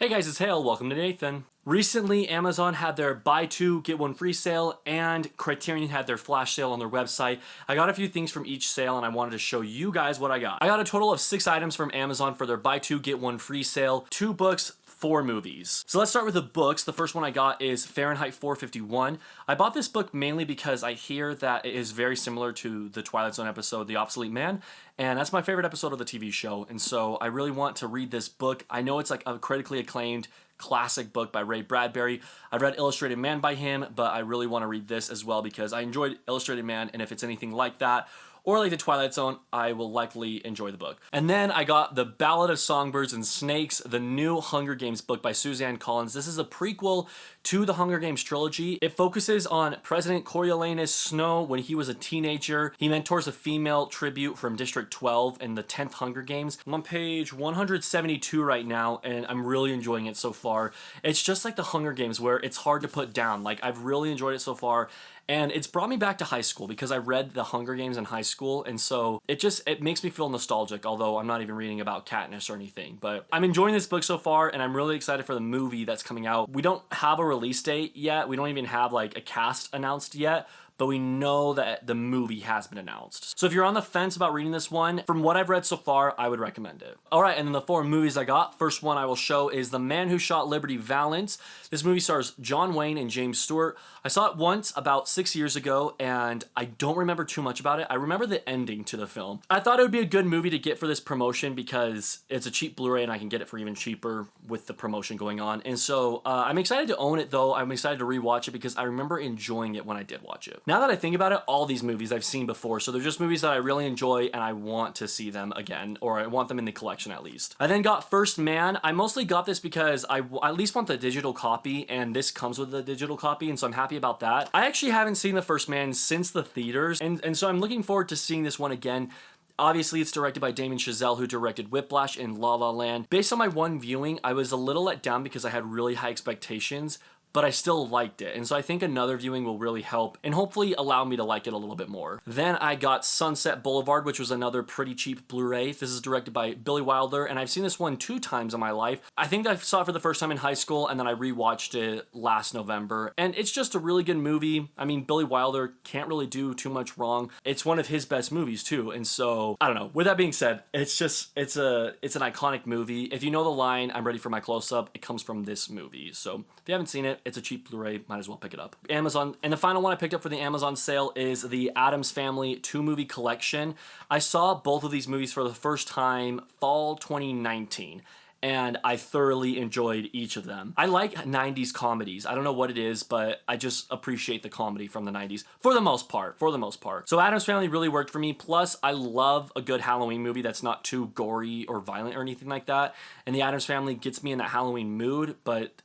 Hey guys, it's Hale. Welcome to Nathan. Recently, Amazon had their buy two, get one free sale, and Criterion had their flash sale on their website. I got a few things from each sale, and I wanted to show you guys what I got. I got a total of 6 items from Amazon for their buy two, get one free sale, 2 books, 4 movies. So let's start with the books. The first one I got is Fahrenheit 451. I bought this book mainly because I hear that it is very similar to the Twilight Zone episode, The Obsolete Man, and that's my favorite episode of the TV show, and so I really want to read this book. I know it's like a critically acclaimed classic book by Ray Bradbury. I've read Illustrated Man by him, but I really want to read this as well because I enjoyed Illustrated Man, and if it's anything like that, or like the Twilight Zone, I will likely enjoy the book. And then I got The Ballad of Songbirds and Snakes, the new Hunger Games book by Suzanne Collins. This is a prequel to the Hunger Games trilogy. It focuses on President Coriolanus Snow when he was a teenager. He mentors a female tribute from District 12 in the 10th Hunger Games. I'm on page 172 right now, and I'm really enjoying it so far. It's just like the Hunger Games where it's hard to put down. Like, I've really enjoyed it so far. And it's brought me back to high school because I read The Hunger Games in high school, and so it makes me feel nostalgic, although I'm not even reading about Katniss or anything. But I'm enjoying this book so far, and I'm really excited for the movie that's coming out. We don't have a release date yet. We don't even have like a cast announced yet, but we know that the movie has been announced. So if you're on the fence about reading this one, from what I've read so far, I would recommend it. All right, and then the 4 movies I got. First one I will show is The Man Who Shot Liberty Valance. This movie stars John Wayne and James Stewart. I saw it once about 6 years ago, and I don't remember too much about it. I remember the ending to the film. I thought it would be a good movie to get for this promotion because it's a cheap Blu-ray and I can get it for even cheaper with the promotion going on. And so I'm excited to own it though. I'm excited to rewatch it because I remember enjoying it when I did watch it. Now that I think about it, all these movies I've seen before, so they're just movies that I really enjoy and I want to see them again, or I want them in the collection at least. I then got First Man. I mostly got this because I at least want the digital copy, and this comes with the digital copy, and so I'm happy about that. I actually haven't seen The First Man since the theaters, and so I'm looking forward to seeing this one again. Obviously, it's directed by Damien Chazelle, who directed Whiplash and La La Land. Based on my one viewing, I was a little let down because I had really high expectations, but I still liked it, and so I think another viewing will really help and hopefully allow me to like it a little bit more. Then I got Sunset Boulevard, which was another pretty cheap Blu-ray. This is directed by Billy Wilder, and I've seen this one 2 times in my life. I think I saw it for the first time in high school, and then I rewatched it last November, and it's just a really good movie. I mean, Billy Wilder can't really do too much wrong. It's one of his best movies too, and so, I don't know. With that being said, it's an iconic movie. If you know the line, "I'm ready for my close-up," it comes from this movie. So if you haven't seen it, it's a cheap Blu-ray, might as well pick it up. Amazon, and the final one I picked up for the Amazon sale is the Addams Family 2-movie collection. I saw both of these movies for the first time fall 2019. And I thoroughly enjoyed each of them. I like 90s comedies. I don't know what it is, but I just appreciate the comedy from the 90s for the most part, So Addams Family really worked for me. Plus, I love a good Halloween movie that's not too gory or violent or anything like that. And the Addams Family gets me in that Halloween mood, but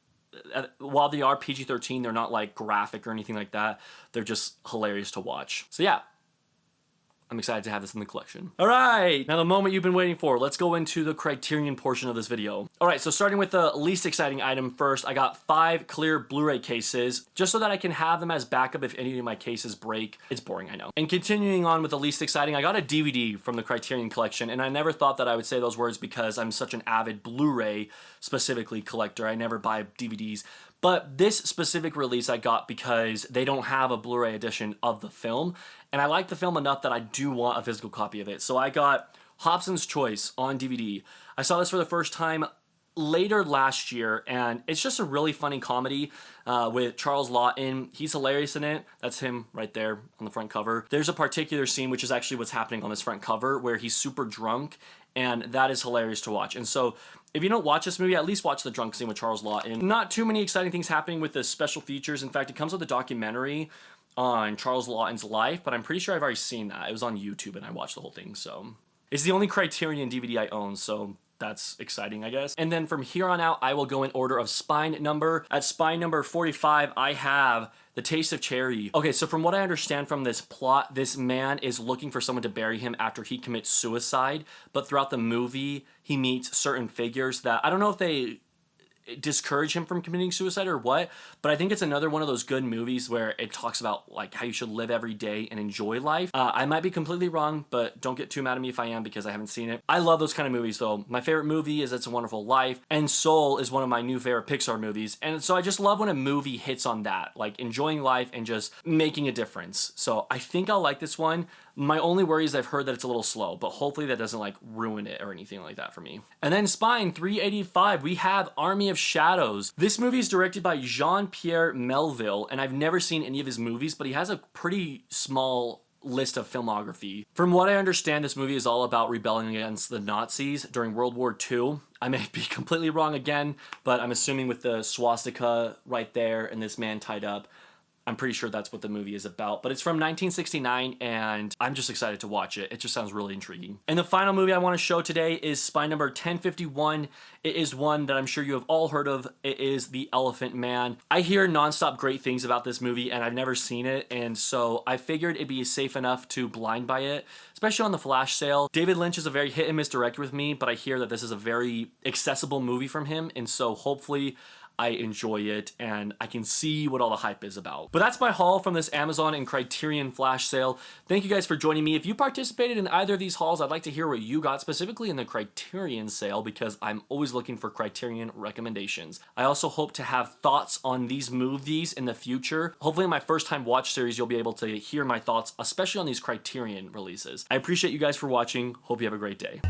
while they are PG-13, they're not like graphic or anything like that. They're just hilarious to watch. So yeah, I'm excited to have this in the collection. All right, now the moment you've been waiting for. Let's go into the Criterion portion of this video. All right, so starting with the least exciting item first, I got 5 clear Blu-ray cases, just so that I can have them as backup if any of my cases break. It's boring, I know. And continuing on with the least exciting, I got a DVD from the Criterion Collection, and I never thought that I would say those words because I'm such an avid Blu-ray, specifically, collector. I never buy DVDs. But this specific release I got because they don't have a Blu-ray edition of the film, and I like the film enough that I do want a physical copy of it. So I got Hobson's Choice on DVD. I saw this for the first time later last year, and it's just a really funny comedy with Charles Laughton. He's hilarious in it. That's him right there on the front cover. There's a particular scene, which is actually what's happening on this front cover, where he's super drunk, and that is hilarious to watch. And so if you don't watch this movie, at least watch the drunk scene with Charles Laughton. Not too many exciting things happening with the special features. In fact, it comes with a documentary on Charles Laughton's life, but I'm pretty sure I've already seen that. It was on YouTube, and I watched the whole thing, so. It's the only Criterion DVD I own, so that's exciting, I guess. And then from here on out, I will go in order of spine number. At spine number 45, I have The Taste of Cherry. Okay, so from what I understand from this plot, this man is looking for someone to bury him after he commits suicide, but throughout the movie, he meets certain figures that, I don't know if discourage him from committing suicide or what, but I think it's another one of those good movies where it talks about like how you should live every day and enjoy life. I might be completely wrong, but don't get too mad at me if I am because I haven't seen it. I love those kind of movies though. My favorite movie is It's a Wonderful Life, and Soul is one of my new favorite Pixar movies, and so I just love when a movie hits on that, like enjoying life and just making a difference. So I think I'll like this one. My only worry is I've heard that it's a little slow, but hopefully that doesn't like ruin it or anything like that for me. And then Spine 385, we have Army of Shadows. This movie is directed by Jean-Pierre Melville, and I've never seen any of his movies, but he has a pretty small list of filmography. From what I understand, this movie is all about rebelling against the Nazis during World War II. I may be completely wrong again, but I'm assuming with the swastika right there and this man tied up, I'm pretty sure that's what the movie is about, but it's from 1969 and I'm just excited to watch it. It just sounds really intriguing. And the final movie I want to show today is Spy number 1051. It is one that I'm sure you have all heard of. It is The Elephant Man. I hear nonstop great things about this movie and I've never seen it, and so I figured it'd be safe enough to blind buy it, especially on the flash sale. David Lynch is a very hit and miss director with me, but I hear that this is a very accessible movie from him, and so hopefully I enjoy it and I can see what all the hype is about. But that's my haul from this Amazon and Criterion flash sale. Thank you guys for joining me. If you participated in either of these hauls, I'd like to hear what you got specifically in the Criterion sale because I'm always looking for Criterion recommendations. I also hope to have thoughts on these movies in the future. Hopefully in my first time watch series, you'll be able to hear my thoughts, especially on these Criterion releases. I appreciate you guys for watching. Hope you have a great day.